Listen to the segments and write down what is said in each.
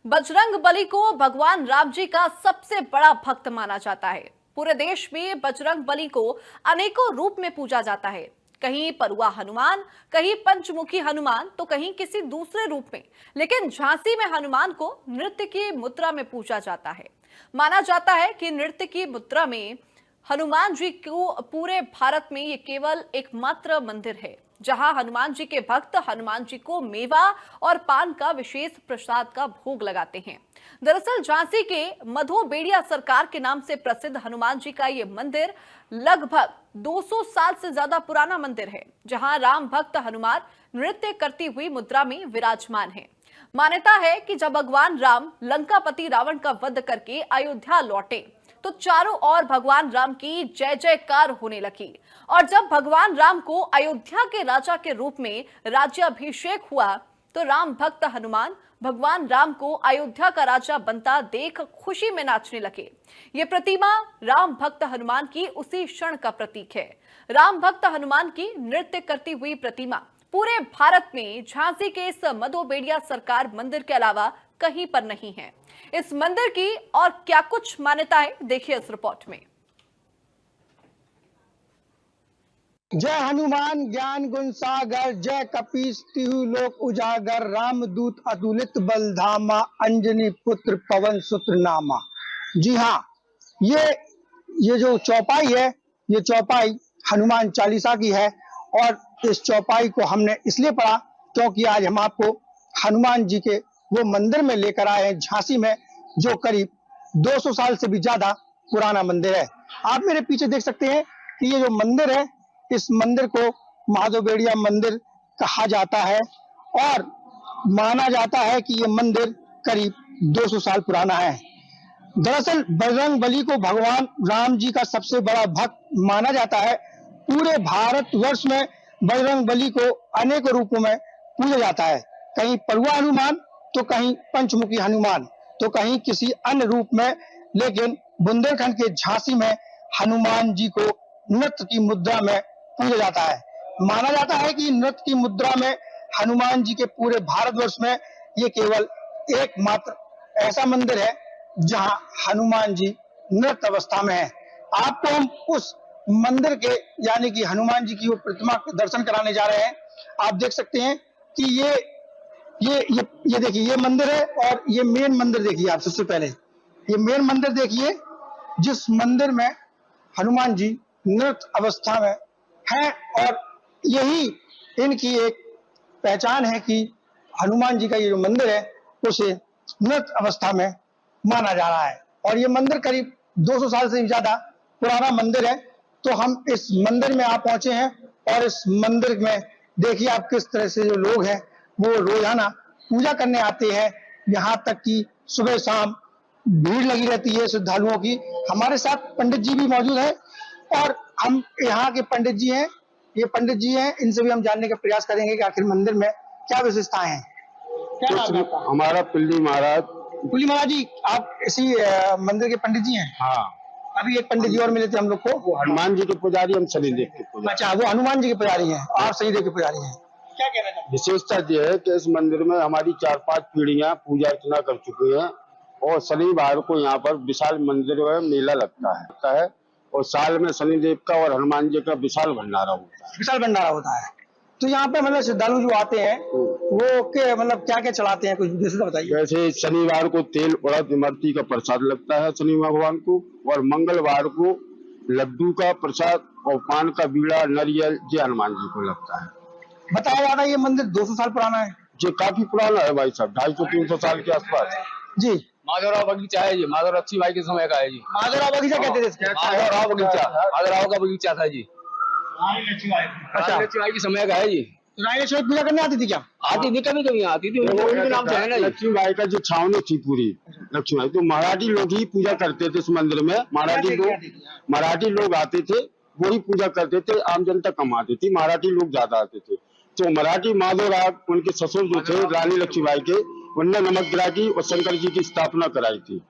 बजरंगबली को भगवान राम जी का सबसे बड़ा भक्त माना जाता है। पूरे देश में बजरंगबली को अनेकों रूप में पूजा जाता है। कहीं परुआ हनुमान, कहीं पंचमुखी हनुमान, तो कहीं किसी दूसरे रूप में। लेकिन झांसी में हनुमान को नृत्य की मुद्रा में पूजा जाता है। माना जाता है कि नृत्य की मुद्रा में हनुमान जी को पूरे भारत में ये केवल एकमात्र मंदिर है जहां हनुमान जी के भक्त हनुमान जी को मेवा और पान का विशेष प्रसाद का भोग लगाते हैं। दरअसल झांसी के मधोबेड़िया सरकार के नाम से प्रसिद्ध हनुमान जी का ये मंदिर लगभग 200 साल से ज्यादा पुराना मंदिर है, जहां राम भक्त हनुमान नृत्य करती हुई मुद्रा में विराजमान है। मान्यता है कि जब भगवान राम लंकापति रावण का वध करके अयोध्या लौटे तो चारों ओर भगवान राम की जय जयकार होने लगी और जब भगवान राम को अयोध्या के राजा के रूप में राज्याभिषेक हुआ तो राम भक्त हनुमान भगवान राम को अयोध्या का राजा बनता देख खुशी में नाचने लगे। ये प्रतिमा राम भक्त हनुमान की उसी क्षण का प्रतीक है। राम भक्त हनुमान की नृत्य करती हुई प्रतिमा पूरे भारत में झांसी के इस मधोबेड़िया सरकार मंदिर के अलावा कहीं पर नहीं है। इस मंदिर की और क्या कुछ मान्यताएं देखिए इस रिपोर्ट में। जय हनुमान ज्ञान गुण सागर, जय कपीस तिहु लोक उजागर, रामदूत अतुलित बलधामा, अंजनी पुत्र पवन सुत नामा। जी हाँ, ये जो चौपाई है, ये चौपाई हनुमान चालीसा की है और इस चौपाई को हमने इसलिए पढ़ा क्योंकि आज हम आपको हनुमान जी के वो मंदिर में लेकर आए हैं झांसी में, जो करीब 200 साल से भी ज्यादा पुराना मंदिर है। आप मेरे पीछे देख सकते हैं कि ये जो मंदिर है, इस मंदिर को मधोबेड़िया मंदिर कहा जाता है और माना जाता है कि ये मंदिर करीब 200 साल पुराना है। दरअसल बजरंगबली को भगवान राम जी का सबसे बड़ा भक्त माना जाता है। पूरे भारतवर्ष में बजरंगबली को अनेक रूपों में पूजा जाता है, कहीं परुआ हनुमान, तो कहीं पंचमुखी हनुमान, तो कहीं किसी अन्य रूप में। लेकिन बुंदेलखंड के झांसी में हनुमान जी को नृत्य की मुद्रा में पूजा जाता है। माना जाता है कि नृत्य की मुद्रा में हनुमान जी के पूरे भारतवर्ष में ये केवल एकमात्र ऐसा मंदिर है जहां हनुमान जी नृत्य अवस्था में है। आपको हम उस मंदिर के यानी कि हनुमान जी की वो प्रतिमा के दर्शन कराने जा रहे हैं। आप देख सकते हैं कि ये देखिए, ये मंदिर है और ये मेन मंदिर देखिए। आप सबसे पहले ये मेन मंदिर देखिए, जिस मंदिर में हनुमान जी नृत्य अवस्था में है और यही इनकी एक पहचान है कि हनुमान जी का ये जो मंदिर है उसे नृत्य अवस्था में माना जा रहा है। और ये मंदिर करीब 200 साल से भी ज्यादा पुराना मंदिर है। तो हम इस मंदिर में आप पहुंचे हैं और इस मंदिर में देखिए आप किस तरह से जो लोग हैं वो रोजाना पूजा करने आते हैं। यहाँ तक कि सुबह शाम भीड़ लगी रहती है श्रद्धालुओं की। हमारे साथ पंडित जी भी मौजूद हैं और हम यहाँ के पंडित जी हैं, ये पंडित जी हैं, इनसे भी हम जानने का प्रयास करेंगे कि आखिर मंदिर में क्या विशेषताएं हैं। क्या नाम है आपका? हमारा पिल्ली महाराज। पिल्ली महाराज जी, आप इसी मंदिर के पंडित जी हैं? हाँ। अभी एक पंडित जी और मिले थे हम लोग को। वो हनुमान जी के पुजारी, हम शनिदेव के पुजारी। अच्छा, वो हनुमान जी के पुजारी हैं, आप शनिदेव के पुजारी हैं। क्या कहना चाहते हैं? विशेषता ये है कि इस मंदिर में हमारी 4-5 पीढ़ियां पूजा अर्चना कर चुकी हैं और शनिवार को यहाँ पर विशाल मंदिर में मेला लगता है और साल में शनिदेव का और हनुमान जी का विशाल भंडारा होता है। विशाल भंडारा होता है। तो यहाँ पे मतलब श्रद्धालु जो आते हैं वो के मतलब क्या क्या चढ़ाते हैं, कुछ विशेषता बताइए। जैसे शनिवार को तेल उड़द इमरती का प्रसाद लगता है शनि भगवान को, और मंगलवार को लड्डू का प्रसाद और पान का बीड़ा नारियल ये हनुमान जी को लगता है। बताया जाता है ये मंदिर 200 साल पुराना है। ये काफी पुराना है भाई साहब, 250-300 साल के आसपास जी। माधवराव बगीचा है जी, माधवराव अच्छी भाई के समय का है जी। माधवराव बगीचा कहते थे? माधवराव बगीचा, माधवराव का बगीचा था जी। अच्छा, अच्छी भाई के समय का है जी। तो रानी लक्ष्मी पूजा करने आती थी क्या? आती थी, कभी कभी आती थी, उनके नाम से है ना जी। लक्ष्मी बाई का जो छावनी थी पूरी लक्ष्मी बाई, तो मराठी लोग ही पूजा करते थे इस मंदिर में। मराठी लोग आते थे, वही पूजा करते थे, आम जनता कम आती थी, मराठी लोग ज्यादा आते थे। तो मराठी माधवराव उनके ससुर जो थे रानी लक्ष्मीबाई के, उनने नमक गिरा की और शंकर जी की स्थापना कराई थी।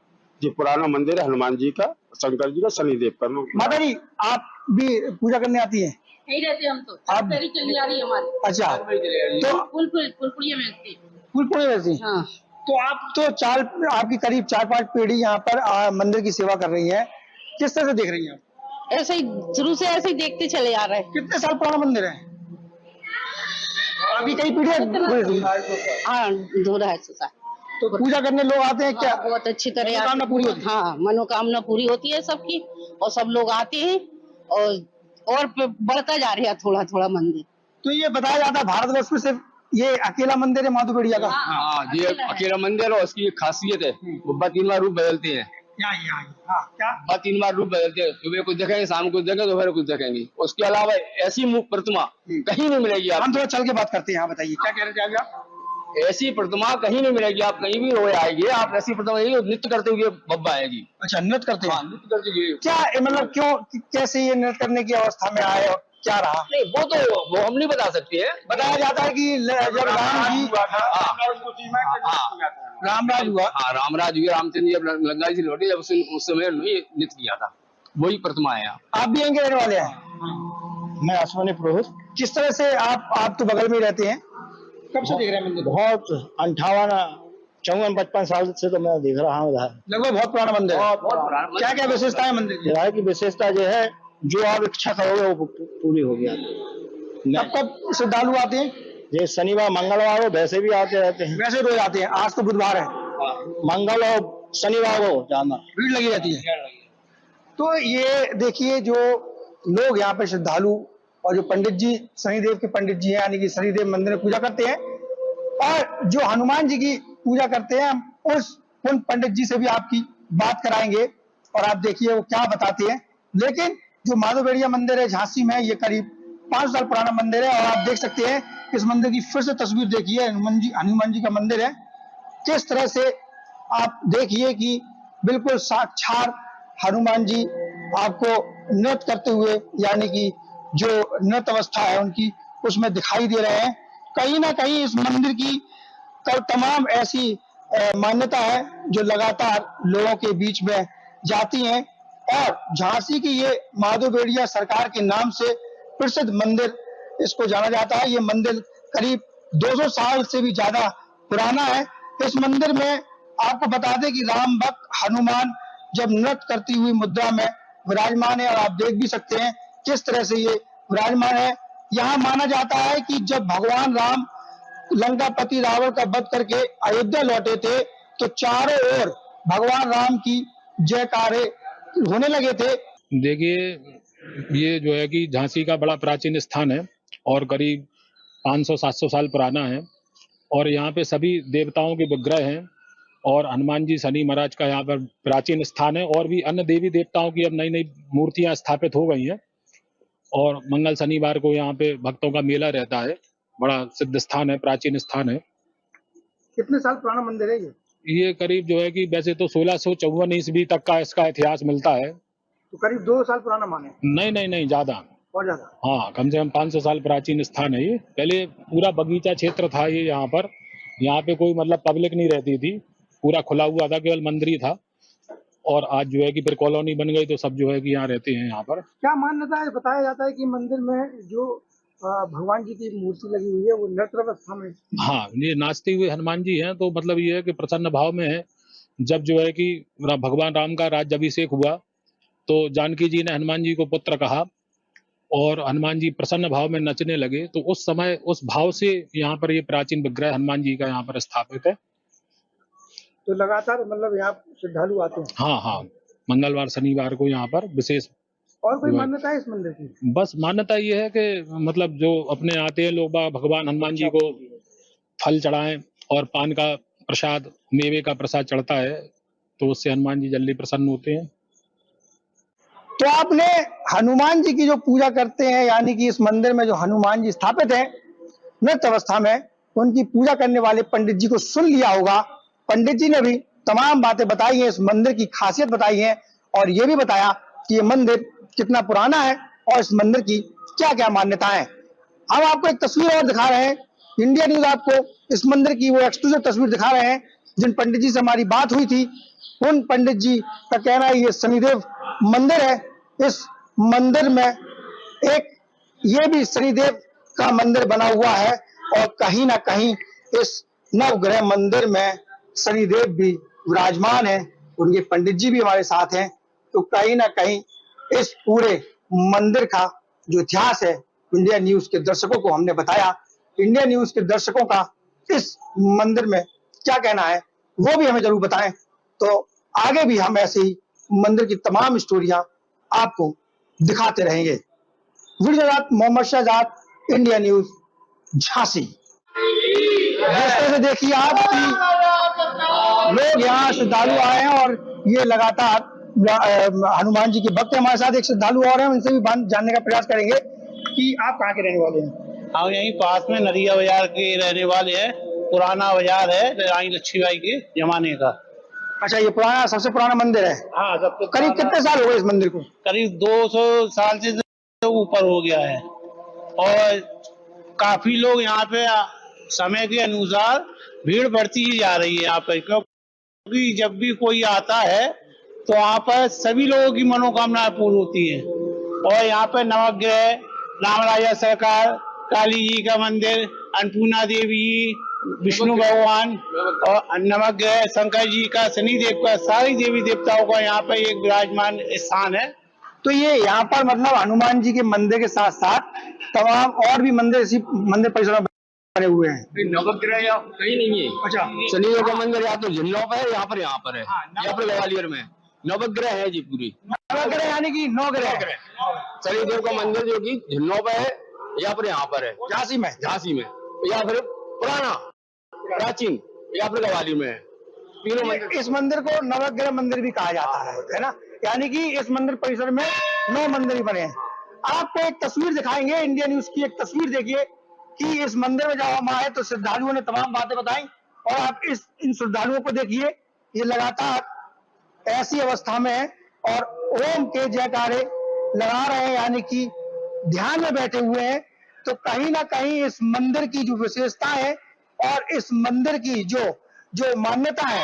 ये पुराना मंदिर है हनुमान जी का, शंकर जी का, शनिदेव का। माता जी, आप भी पूजा करने आती है? नहीं रहते हम तो, आप चली आ रही है हमारी। अच्छा, तो फुलपुरिया में रहती। फूलपुरी रहती? हाँ। तो आप तो आपकी करीब 4-5 पीढ़ी यहाँ पर मंदिर की सेवा कर रही हैं, किस तरह से देख रही हैं आप? ऐसे ही शुरू से ऐसे ही देखते चले आ रहे हैं। कितने साल पुराना मंदिर है? अभी कई पीढ़ियां हाँ, 200 साल। तो पूजा करने लोग आते हैं क्या? बहुत अच्छी तरह मनोकामना पूरी होती है? हाँ, मनोकामना पूरी होती है सबकी, और सब लोग आते हैं और बढ़ता जा रहा है थोड़ा थोड़ा मंदिर। तो ये बताया जाता है भारतवर्ष में सिर्फ ये अकेला मंदिर है माधो बेड़िया का? हाँ, ये अकेला मंदिर और उसकी एक खासियत है, वो 3 बार रूप बदलते हैं। क्या? 3 बार रूप बदलते हैं, सुबह कुछ देखेंगे, शाम कुछ देखेंगे, दोपहर कुछ देखेंगे। उसके अलावा ऐसी प्रतिमा कहीं नहीं मिलेगी हम आप। थोड़ा चल के बात करते हैं, यहाँ बताइए क्या कह रहे थे आप? ऐसी प्रतिमा कहीं नहीं मिलेगी, आप कहीं भी रोए आएंगे, आप ऐसी प्रतिमा नहीं, नृत्य करते हुए बब्बा आएगी। अच्छा, नृत्य करते हाँ, हैं? नृत्य करते हुए। क्या मतलब क्यों कैसे ये नृत्य करने की अवस्था में आए और क्या रहा? नहीं, वो हम नहीं बता सकते हैं। बताया जाता है कि जब राम जी रामराज हुआ, हाँ, रामराज हुए, रामचंद्र जी जब लंका से लौटे, जब उस समय उन्होंने नृत्य किया था, वही प्रतिमा है। आप भी यहीं के रहने वाले हैं? मैं अश्वनी पुरोहित। किस तरह से आप तो बगल में ही रहते हैं, कब से देख रहे हैं मंदिर? बहुत 58-54-55 साल से तो मैं देख रहा हूँ इधर। लगभग बहुत पुराना मंदिर है। बहुत पुराना। क्या क्या विशेषता है मंदिर की? इधर की विशेषता जो है, जो आप इच्छा करोगे वो पूरी होगी। कब कब श्रद्धालु आते हैं? ये शनिवार मंगलवार हो वैसे भी आते रहते हैं। वैसे रोज आते हैं, आज तो बुधवार है, मंगल और शनिवार हो जाना भीड़ लगी रहती है। तो ये देखिए, जो लोग यहाँ पे श्रद्धालु और जो पंडित जी, शनिदेव के पंडित जी हैं, यानी कि शनिदेव मंदिर में पूजा करते हैं, और जो हनुमान जी की पूजा करते हैं, उन पंडित जी से भी आपकी बात कराएंगे और आप देखिए वो क्या बताते हैं। लेकिन जो माधो बेड़िया मंदिर है झांसी में, ये करीब 5 साल पुराना मंदिर है, और आप देख सकते हैं इस मंदिर की फिर से तस्वीर देखिए। हनुमान जी का मंदिर है, किस तरह से आप देखिए कि बिल्कुल साक्षात हनुमान जी आपको नृत्य करते हुए, यानी कि जो नृत्य अवस्था है उनकी, उसमें दिखाई दे रहे हैं। कहीं ना कहीं इस मंदिर की तमाम ऐसी मान्यता है जो लगातार लोगों के बीच में जाती हैं, और झांसी की ये माधो बेड़िया सरकार के नाम से प्रसिद्ध मंदिर इसको जाना जाता है। ये मंदिर करीब 200 साल से भी ज्यादा पुराना है। इस मंदिर में आपको बता दें कि राम भक्त हनुमान जब नृत्य करती हुई मुद्रा में विराजमान है, और आप देख भी सकते हैं किस तरह से ये विराजमान है। यहाँ माना जाता है कि जब भगवान राम लंकापति रावण का वध करके अयोध्या लौटे थे, तो चारों ओर भगवान राम की जयकारे होने लगे थे। देखिए, ये जो है कि झांसी का बड़ा प्राचीन स्थान है और करीब 500-700 साल पुराना है, और यहाँ पे सभी देवताओं के विग्रह हैं, और हनुमान जी, शनि महाराज का यहाँ पर प्राचीन स्थान है, और भी अन्य देवी देवताओं की अब नई नई मूर्तियां स्थापित हो गई हैं, और मंगल शनिवार को यहाँ पे भक्तों का मेला रहता है। बड़ा सिद्ध स्थान है, प्राचीन स्थान है। कितने साल पुराना मंदिर है ये करीब जो है कि वैसे तो 1654 ईस्वी तक का इसका इतिहास मिलता है। तो करीब 2 साल पुराना माने? नहीं, ज्यादा, और ज्यादा। हाँ, कम से कम 500 साल प्राचीन स्थान है ये। पहले पूरा बगीचा क्षेत्र था ये, यहाँ पे कोई मतलब पब्लिक नहीं रहती थी, पूरा खुला हुआ था, केवल मंदिर ही था। और आज जो है कि फिर कॉलोनी बन गई, तो सब जो है कि यहाँ रहते हैं यहाँ पर। क्या मान्यता है? बताया जाता है कि मंदिर में जो भगवान जी की मूर्ति लगी हुई है वो नृत्य अवस्था में। हाँ, ये नाचते हुए हनुमान जी हैं, तो मतलब ये है कि प्रसन्न भाव में है। जब जो है कि भगवान राम का राज्याभिषेक हुआ, तो जानकी जी ने हनुमान जी को पुत्र कहा, और हनुमान जी प्रसन्न भाव में नचने लगे। तो उस समय उस भाव से यहाँ पर ये प्राचीन विग्रह हनुमान जी का यहाँ पर स्थापित है। तो लगातार मतलब यहाँ श्रद्धालु आते हैं? हाँ, मंगलवार शनिवार को यहाँ पर विशेष। और कोई मान्यता है इस मंदिर की? बस मान्यता ये है कि मतलब जो अपने आते हैं लोग भगवान हनुमान जी को फल चढ़ाएं, और पान का प्रसाद, मेवे का प्रसाद चढ़ता है, तो उससे हनुमान जी जल्दी प्रसन्न होते हैं। तो आपने हनुमान जी की जो पूजा करते हैं, यानी कि इस मंदिर में जो हनुमान जी स्थापित हैं नृत्य अवस्था में, उनकी पूजा करने वाले पंडित जी को सुन लिया होगा। पंडित जी ने भी तमाम बातें बताई हैं, इस मंदिर की खासियत बताई है, और ये भी बताया कि ये मंदिर कितना पुराना है और इस मंदिर की क्या क्या मान्यता है। हम आपको एक तस्वीर और दिखा रहे हैं। इंडिया न्यूज आपको इस मंदिर की वो एक्सक्लूसिव तस्वीर दिखा रहे हैं। जिन पंडित जी से हमारी बात हुई थी, उन पंडित जी का कहना है ये शनिदेव मंदिर है। इस मंदिर में एक ये भी शनिदेव का मंदिर बना हुआ है, और कहीं ना कहीं इस नवग्रह मंदिर में शनिदेव भी विराजमान है, उनके पंडित जी भी हमारे साथ हैं। तो कहीं ना कहीं इस पूरे मंदिर का जो इतिहास है इंडिया न्यूज के दर्शकों को हमने बताया। इंडिया न्यूज के दर्शकों का इस मंदिर में क्या कहना है वो भी हमें जरूर बताएं। तो आगे भी हम ऐसे ही मंदिर की तमाम स्टोरियां आपको दिखाते रहेंगे। Video Mohammad Shahzad, India news, Jhansi. जिस तरह से देखिए आप कि लोग यहाँ श्रद्धालु आए हैं और ये लगातार हनुमान जी के भक्त हमारे साथ एक श्रद्धालु और हैं, उनसे भी जानने का प्रयास करेंगे कि आप कहाँ के रहने वाले हैं। हम यहीं पास में नरिया बाजार के रहने वाले हैं। पुराना बाजार है रानी लक्ष्मीबाई के जमाने का। अच्छा, ये पुराना, सबसे पुराना मंदिर है। हाँ, सबसे करीब कितने साल हो गए इस मंदिर को? करीब 200 साल से ऊपर हो गया है और काफी लोग यहाँ पे समय के अनुसार भीड़ बढ़ती ही जा रही है यहाँ पे, क्योंकि जब भी कोई आता है तो यहाँ पर सभी लोगों की मनोकामनाएं पूर्ण होती है। और यहाँ पे नवग्रह, रामराजा सरकार, काली जी का मंदिर, अन्नपूर्णा देवी, विष्णु भगवान और नवग्रह, शंकर जी का, शनिदेव का, सारी देवी देवताओं का यहाँ पे एक विराजमान स्थान है। तो ये यहाँ पर मतलब हनुमान जी के मंदिर के साथ साथ तमाम और भी मंदिर इसी मंदिर परिसर में बने हुए हैं। नवग्रह या कहीं नहीं है। अच्छा, शनिदेव का मंदिर या तो झिल्लों पर है, यहाँ पर है, यहाँ पर ग्वालियर में नवग्रह है जी पूरी। नवग्रह यानी कि 9 ग्रह। शनिदेव का मंदिर जो कि झिल्लों पर है, यहाँ पर है झांसी में। या फिर पुराना प्राचीन या फिर ग्वालियर में है। तीनों मंदिर। इस मंदिर को नवग्रह मंदिर भी कहा जाता है ना, यानी कि इस मंदिर परिसर में 9 मंदिर ही बने हैं। आपको एक तस्वीर दिखाएंगे, इंडिया न्यूज की एक तस्वीर देखिए कि इस मंदिर में जब हम आए तो श्रद्धालुओं ने तमाम बातें बताई और आप इन श्रद्धालुओं को देखिए, ये लगातार ऐसी अवस्था में है और ओम के जयकारे लगा रहे हैं, यानी कि ध्यान में बैठे हुए हैं। तो कहीं ना कहीं इस मंदिर की जो विशेषता है और इस मंदिर की जो मान्यता है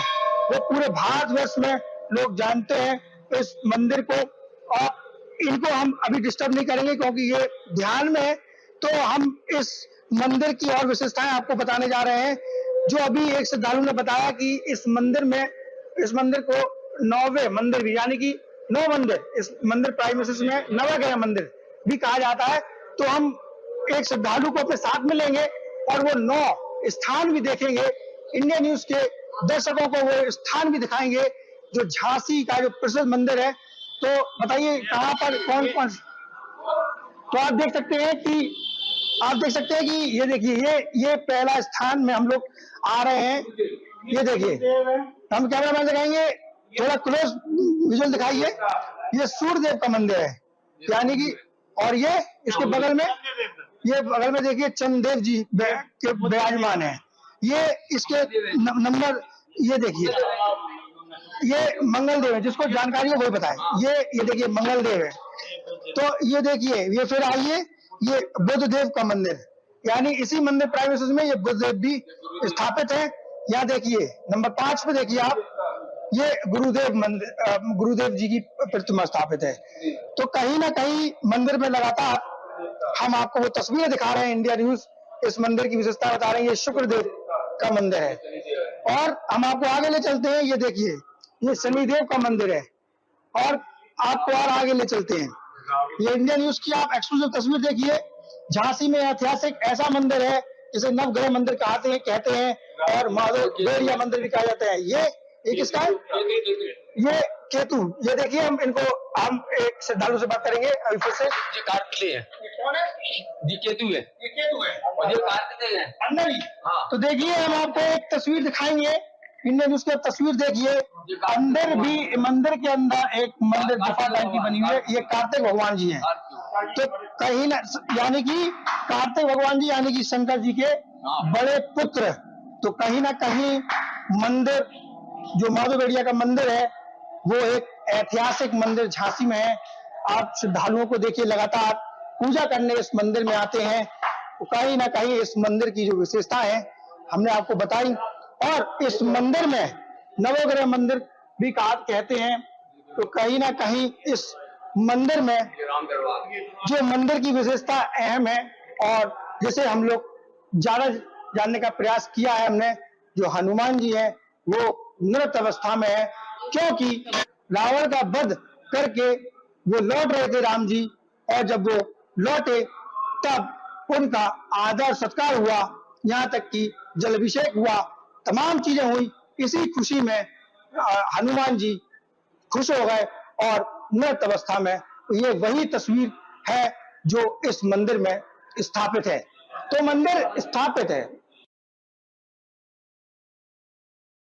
वो पूरे भारतवर्ष में लोग जानते हैं इस मंदिर को। और इनको हम अभी डिस्टर्ब नहीं करेंगे क्योंकि ये ध्यान में है। तो हम इस मंदिर की और विशेषताएं आपको बताने जा रहे हैं। जो अभी एक श्रद्धालु ने बताया कि इस मंदिर को 9वें मंदिर भी, यानी कि 9 मंदिर, इस मंदिर प्राइमसिस में नवग्रह मंदिर भी कहा जाता है। तो हम एक श्रद्धालु को अपने साथ में लेंगे और वो 9 स्थान भी देखेंगे। इंडिया न्यूज के दर्शकों को वो स्थान भी दिखाएंगे जो झांसी का जो प्रसिद्ध मंदिर है। तो बताइए कहाँ पर कौन कौन। तो आप देख सकते हैं कि ये देखिए, ये पहला स्थान में हम लोग आ रहे हैं। ये देखिए, हम कैमरा मैन दिखाएंगे, थोड़ा क्लोज विजुअल दिखाइए। ये सूर्य देव का मंदिर है, यानी कि, और ये इसके बगल में देखिए चंद्रदेव जी के विराजमान है। ये इसके नंबर, ये देखिए, ये मंगल देव है, जिसको जानकारी है वही बताए। ये देखिए मंगल देव है। तो ये देखिए, ये फिर आइए, ये बुद्ध देव का मंदिर, यानी इसी मंदिर प्राइमसिस में ये बुद्ध देव भी स्थापित है। यहाँ देखिए नंबर 5 पे देखिए आप, ये गुरुदेव जी की प्रतिमा स्थापित है। तो कहीं ना कहीं मंदिर में लगातार हम आपको वो तस्वीरें दिखा रहे हैं। इंडिया न्यूज इस मंदिर की विशेषता बता रहे हैं। ये शुक्रदेव का मंदिर है और हम आपको आगे ले चलते हैं। ये देखिए, ये शनिदेव का मंदिर है और आपको और आगे ले चलते हैं। ये इंडिया न्यूज की आप एक्सक्लूसिव तस्वीर देखिए। झांसी में ऐतिहासिक ऐसा मंदिर है जिसे नवग्रह मंदिर कहते हैं और माधव बेड़िया मंदिर भी कहा जाता है। ये किसका है? ये केतु। ये देखिए, हम एक श्रद्धालु से बात करेंगे अभी फिर से। ये कार्तिकेय है। ये कौन है? ये केतु है। और ये कार्तिकेय है अंदर ही। हाँ। तो देखिए, हम आपको एक तस्वीर दिखाएंगे। इंडियन न्यूज की तस्वीर देखिए, अंदर भी मंदिर के अंदर एक मंदिर गुफा टाइप की बनी हुई है। ये कार्तिक भगवान जी हैं। तो कहीं ना, यानी कि कार्तिक भगवान जी यानी कि शंकर जी के बड़े पुत्र। तो कहीं ना कहीं मंदिर जो माधव बेड़िया का मंदिर है वो एक ऐतिहासिक मंदिर झांसी में है। आप श्रद्धालुओं को देखिए, लगातार पूजा करने इस मंदिर में आते हैं। तो कहीं ना कहीं इस मंदिर की जो विशेषता है हमने आपको बताई। और इस मंदिर में नवग्रह मंदिर भी कहते हैं। तो कहीं ना कहीं इस मंदिर में जो मंदिर की विशेषता अहम है और जिसे हम लोग ज्यादा जानने का प्रयास किया है हमने, जो हनुमान जी हैं वो नृत्य अवस्था में है, क्योंकि रावण का वध करके वो लौट रहे थे राम जी, और जब वो लौटे तब उनका आदर सत्कार हुआ, यहाँ तक कि जलाभिषेक हुआ, तमाम चीजें हुई। इसी खुशी में हनुमान जी खुश हो गए और नृत्य अवस्था में। ये वही तस्वीर है जो इस मंदिर में स्थापित है। तो मंदिर स्थापित है,